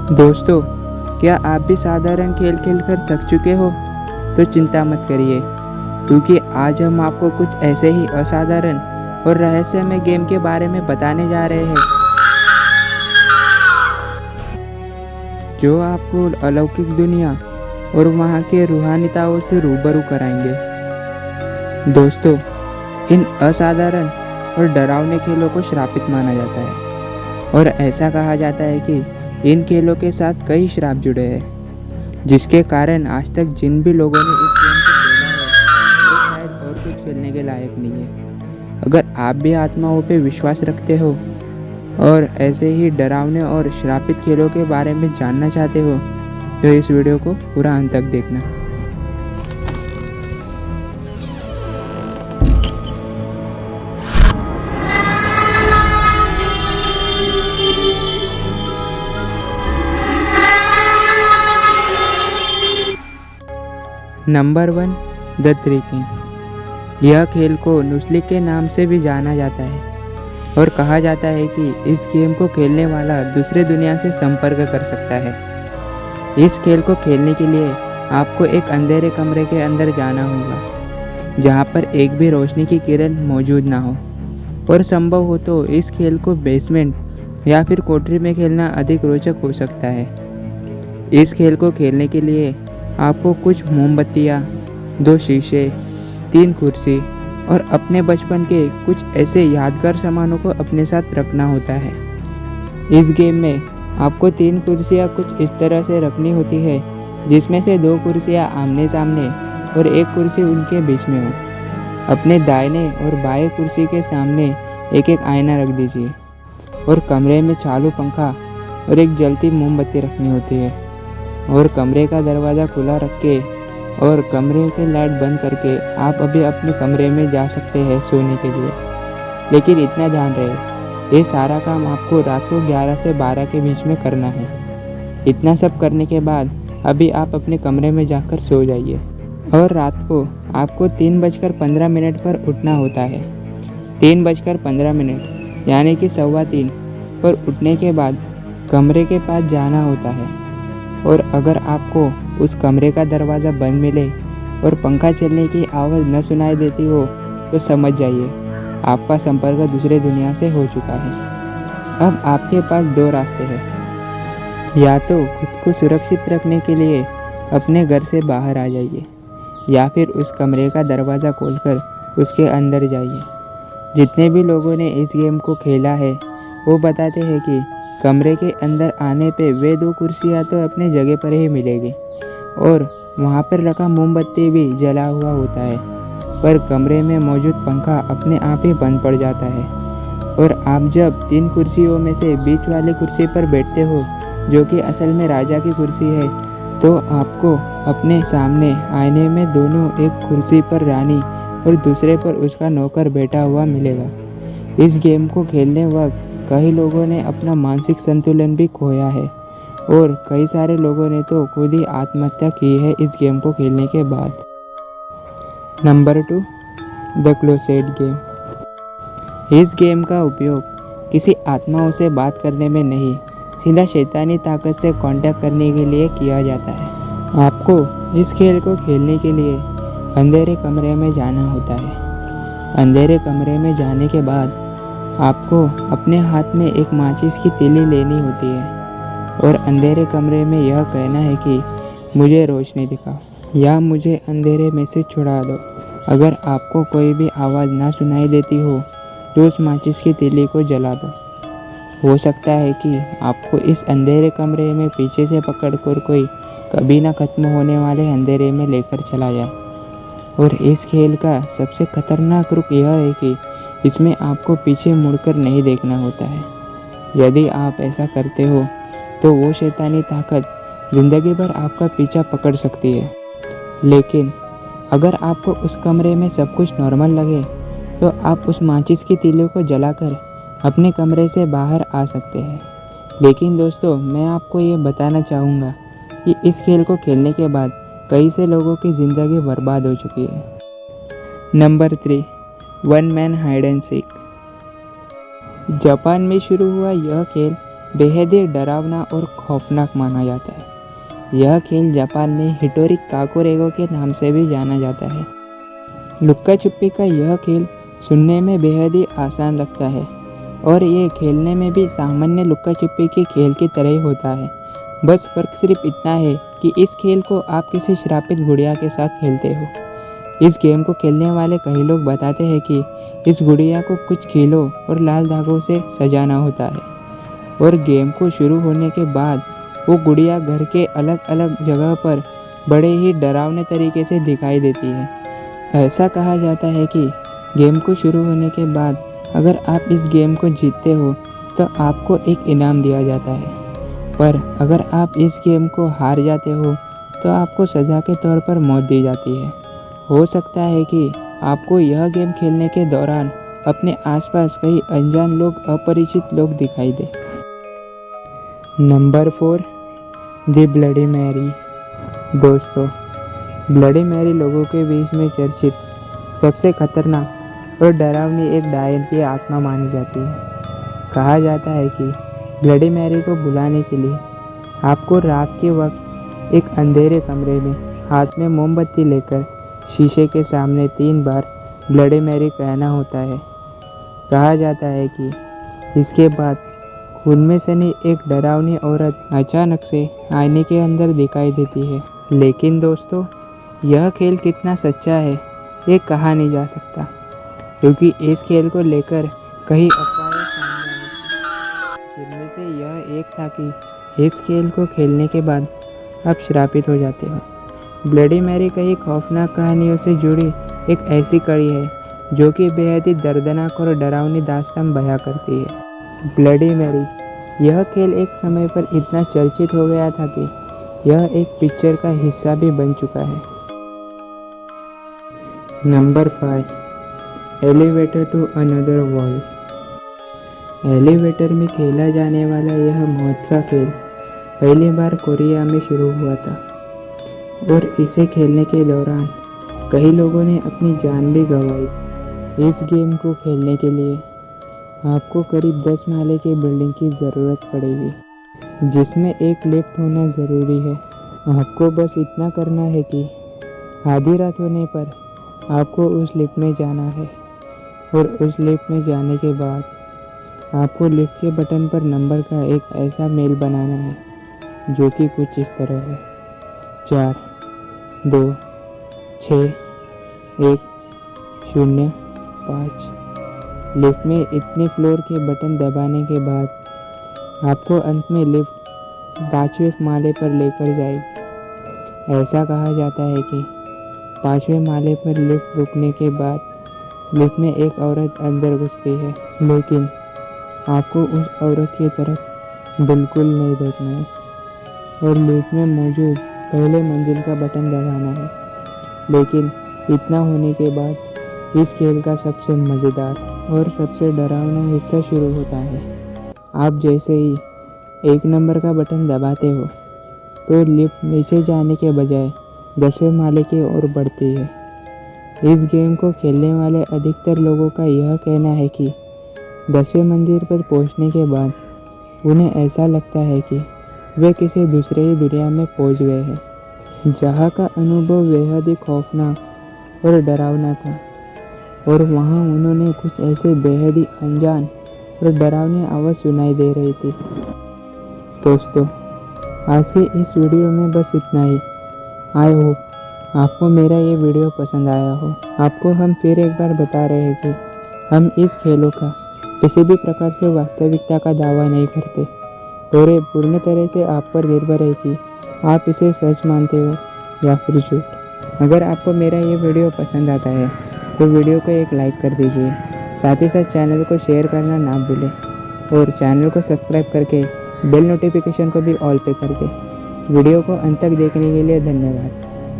दोस्तों, क्या आप भी साधारण खेल खेलकर थक चुके हो? तो चिंता मत करिए, क्योंकि आज हम आपको कुछ ऐसे ही असाधारण और रहस्यमय गेम के बारे में बताने जा रहे हैं जो आपको अलौकिक दुनिया और वहाँ के रूहानियताओं से रूबरू कराएंगे। दोस्तों, इन असाधारण और डरावने खेलों को श्रापित माना जाता है और ऐसा कहा जाता है कि इन खेलों के साथ कई श्राप जुड़े हैं, जिसके कारण आज तक जिन भी लोगों ने इस गेम को खेला है वो शायद और कुछ खेलने के लायक नहीं है। अगर आप भी आत्माओं पे विश्वास रखते हो और ऐसे ही डरावने और श्रापित खेलों के बारे में जानना चाहते हो तो इस वीडियो को पूरा अंत तक देखना। Number 1, the three king. यह खेल को नुस्लिक के नाम से भी जाना जाता है और कहा जाता है कि इस गेम को खेलने वाला दूसरे दुनिया से संपर्क कर सकता है। इस खेल को खेलने के लिए आपको एक अंधेरे कमरे के अंदर जाना होगा, जहां पर एक भी रोशनी की किरण मौजूद ना हो, और संभव हो तो इस खेल को बेसमेंट या फिर कोठरी में खेलना अधिक रोचक हो सकता है। इस खेल को खेलने के लिए आपको कुछ मोमबत्तियाँ, 2 शीशे, 3 कुर्सी और अपने बचपन के कुछ ऐसे यादगार सामानों को अपने साथ रखना होता है। इस गेम में आपको 3 कुर्सियाँ कुछ इस तरह से रखनी होती है, जिसमें से 2 कुर्सियाँ आमने सामने और 1 कुर्सी उनके बीच में हो। अपने दाहिने और बाएं कुर्सी के सामने एक एक आईना रख दीजिए और कमरे में चालू पंखा और एक जलती मोमबत्ती रखनी होती है, और कमरे का दरवाज़ा खुला रख के और कमरे के लाइट बंद करके आप अभी अपने कमरे में जा सकते हैं सोने के लिए। लेकिन इतना ध्यान रहे, ये सारा काम आपको रात को 11 से 12 के बीच में करना है। इतना सब करने के बाद अभी आप अपने कमरे में जाकर सो जाइए, और रात को आपको 3:15 पर उठना होता है। 3:15 यानी कि 2:15 पर उठने के बाद कमरे के पास जाना होता है, और अगर आपको उस कमरे का दरवाज़ा बंद मिले और पंखा चलने की आवाज़ न सुनाई देती हो तो समझ जाइए आपका संपर्क दूसरे दुनिया से हो चुका है। अब आपके पास 2 रास्ते हैं, या तो खुद को सुरक्षित रखने के लिए अपने घर से बाहर आ जाइए, या फिर उस कमरे का दरवाज़ा खोलकर उसके अंदर जाइए। जितने भी लोगों ने इस गेम को खेला है वो बताते हैं कि कमरे के अंदर आने पे वे 2 कुर्सियाँ तो अपने जगह पर ही मिलेगी, और वहाँ पर रखा मोमबत्ती भी जला हुआ होता है, पर कमरे में मौजूद पंखा अपने आप ही बंद पड़ जाता है। और आप जब 3 कुर्सियों में से बीच वाली कुर्सी पर बैठते हो, जो कि असल में राजा की कुर्सी है, तो आपको अपने सामने आईने में दोनों, एक कुर्सी पर रानी और दूसरे पर उसका नौकर बैठा हुआ मिलेगा। इस गेम को खेलने वक्त कई लोगों ने अपना मानसिक संतुलन भी खोया है, और कई सारे लोगों ने तो खुद ही आत्महत्या की है इस गेम को खेलने के बाद। Number 2, the closet game. इस गेम का उपयोग किसी आत्माओं से बात करने में नहीं, सीधा शैतानी ताकत से कांटेक्ट करने के लिए किया जाता है। आपको इस खेल को खेलने के लिए अंधेरे कमरे में जाना होता है। अंधेरे कमरे में जाने के बाद आपको अपने हाथ में एक माचिस की तीली लेनी होती है, और अंधेरे कमरे में यह कहना है कि मुझे रोशनी दिखाओ, या मुझे अंधेरे में से छुड़ा दो। अगर आपको कोई भी आवाज़ ना सुनाई देती हो तो उस माचिस की तीली को जला दो। हो सकता है कि आपको इस अंधेरे कमरे में पीछे से पकड़कर कोई कभी ना खत्म होने वाले अंधेरे में लेकर चला जाए। और इस खेल का सबसे खतरनाक रुख यह है कि इसमें आपको पीछे मुड़कर नहीं देखना होता है। यदि आप ऐसा करते हो तो वो शैतानी ताकत ज़िंदगी भर आपका पीछा पकड़ सकती है। लेकिन अगर आपको उस कमरे में सब कुछ नॉर्मल लगे तो आप उस माचिस की तीली को जलाकर अपने कमरे से बाहर आ सकते हैं। लेकिन दोस्तों, मैं आपको ये बताना चाहूँगा कि इस खेल को खेलने के बाद कई से लोगों की ज़िंदगी बर्बाद हो चुकी है। Number 3, 1 man hide and seek. Japan में शुरू हुआ यह खेल बेहद ही डरावना और खौफनाक माना जाता है। यह खेल जापान में हिटोरी काकुरेगो के नाम से भी जाना जाता है। लुक्का छुपी का यह खेल सुनने में बेहद ही आसान लगता है और ये खेलने में भी सामान्य लुक्का छुपी के खेल की तरह ही होता है। बस फ़र्क सिर्फ इतना है कि इस खेल को आप किसी श्रापित गुड़िया के साथ खेलते हो। इस गेम को खेलने वाले कई लोग बताते हैं कि इस गुड़िया को कुछ कीलों और लाल धागों से सजाना होता है और गेम को शुरू होने के बाद वो गुड़िया घर के अलग अलग जगह पर बड़े ही डरावने तरीके से दिखाई देती है। ऐसा कहा जाता है कि गेम को शुरू होने के बाद अगर आप इस गेम को जीतते हो तो आपको एक इनाम दिया जाता है, पर अगर आप इस गेम को हार जाते हो तो आपको सज़ा के तौर पर मौत दी जाती है। हो सकता है कि आपको यह गेम खेलने के दौरान अपने आसपास कई अनजान लोग, अपरिचित लोग दिखाई दे। Number 4, the Bloody Mary. दोस्तों, ब्लडी मैरी लोगों के बीच में चर्चित सबसे खतरनाक और डरावनी एक डायन की आत्मा मानी जाती है। कहा जाता है कि ब्लडी मैरी को बुलाने के लिए आपको रात के वक्त एक अंधेरे कमरे में हाथ में मोमबत्ती लेकर शीशे के सामने 3 बार ब्लडी मैरी कहना होता है। कहा जाता है कि इसके बाद खून में सनी एक डरावनी औरत अचानक से आईने के अंदर दिखाई देती है। लेकिन दोस्तों, यह खेल कितना सच्चा है ये कहा नहीं जा सकता, क्योंकि इस खेल को लेकर कई अफवाहें सामने आई, जिनमें से यह एक था कि इस खेल को खेलने के बाद आप श्रापित हो जाते हो। ब्लडी मैरी कई खौफनाक कहानियों से जुड़ी एक ऐसी कड़ी है जो कि बेहद ही दर्दनाक और डरावनी दास्तान बयां करती है। ब्लडी मैरी यह खेल एक समय पर इतना चर्चित हो गया था कि यह एक पिक्चर का हिस्सा भी बन चुका है। Number 5, elevator to another world. Elevator में खेला जाने वाला यह मौत का खेल पहली बार कोरिया में शुरू हुआ था और इसे खेलने के दौरान कई लोगों ने अपनी जान भी गंवाई। इस गेम को खेलने के लिए आपको करीब 10 माले की बिल्डिंग की ज़रूरत पड़ेगी, जिसमें एक लिफ्ट होना ज़रूरी है। आपको बस इतना करना है कि आधी रात होने पर आपको उस लिफ्ट में जाना है और उस लिफ्ट में जाने के बाद आपको लिफ्ट के बटन पर नंबर का एक ऐसा मेल बनाना है जो कि कुछ इस तरह है: 4 2 6 1 0 5। लिफ्ट में इतने फ्लोर के बटन दबाने के बाद आपको अंत में लिफ्ट 5वें माले पर लेकर जाएगी। ऐसा कहा जाता है कि 5वें माले पर लिफ्ट रुकने के बाद लिफ्ट में एक औरत अंदर घुसती है, लेकिन आपको उस औरत की तरफ बिल्कुल नहीं देखना है और लिफ्ट में मौजूद पहले मंजिल का बटन दबाना है। लेकिन इतना होने के बाद इस खेल का सबसे मज़ेदार और सबसे डरावना हिस्सा शुरू होता है। आप जैसे ही 1 नंबर का बटन दबाते हो तो लिफ्ट नीचे जाने के बजाय 10वें माले की ओर बढ़ती है। इस गेम को खेलने वाले अधिकतर लोगों का यह कहना है कि 10वें मंजिल पर पहुंचने के बाद उन्हें ऐसा लगता है कि वे किसी दूसरे ही दुनिया में पहुंच गए हैं, जहां का अनुभव बेहद ही खौफनाक और डरावना था और वहां उन्होंने कुछ ऐसे बेहद ही अनजान और डरावनी आवाज़ सुनाई दे रही थी। दोस्तों, आज के इस वीडियो में बस इतना ही। आई होप आपको मेरा ये वीडियो पसंद आया हो। आपको हम फिर एक बार बता रहे हैं कि हम इस खेलों का किसी भी प्रकार से वास्तविकता का दावा नहीं करते और ये पूर्ण तरह से आप पर निर्भर है कि आप इसे सच मानते हो या फिर झूठ। अगर आपको मेरा ये वीडियो पसंद आता है तो वीडियो को एक लाइक कर दीजिए, साथ ही साथ चैनल को शेयर करना ना भूलें और चैनल को सब्सक्राइब करके बेल नोटिफिकेशन को भी ऑल पे कर दें। वीडियो को अंत तक देखने के लिए धन्यवाद।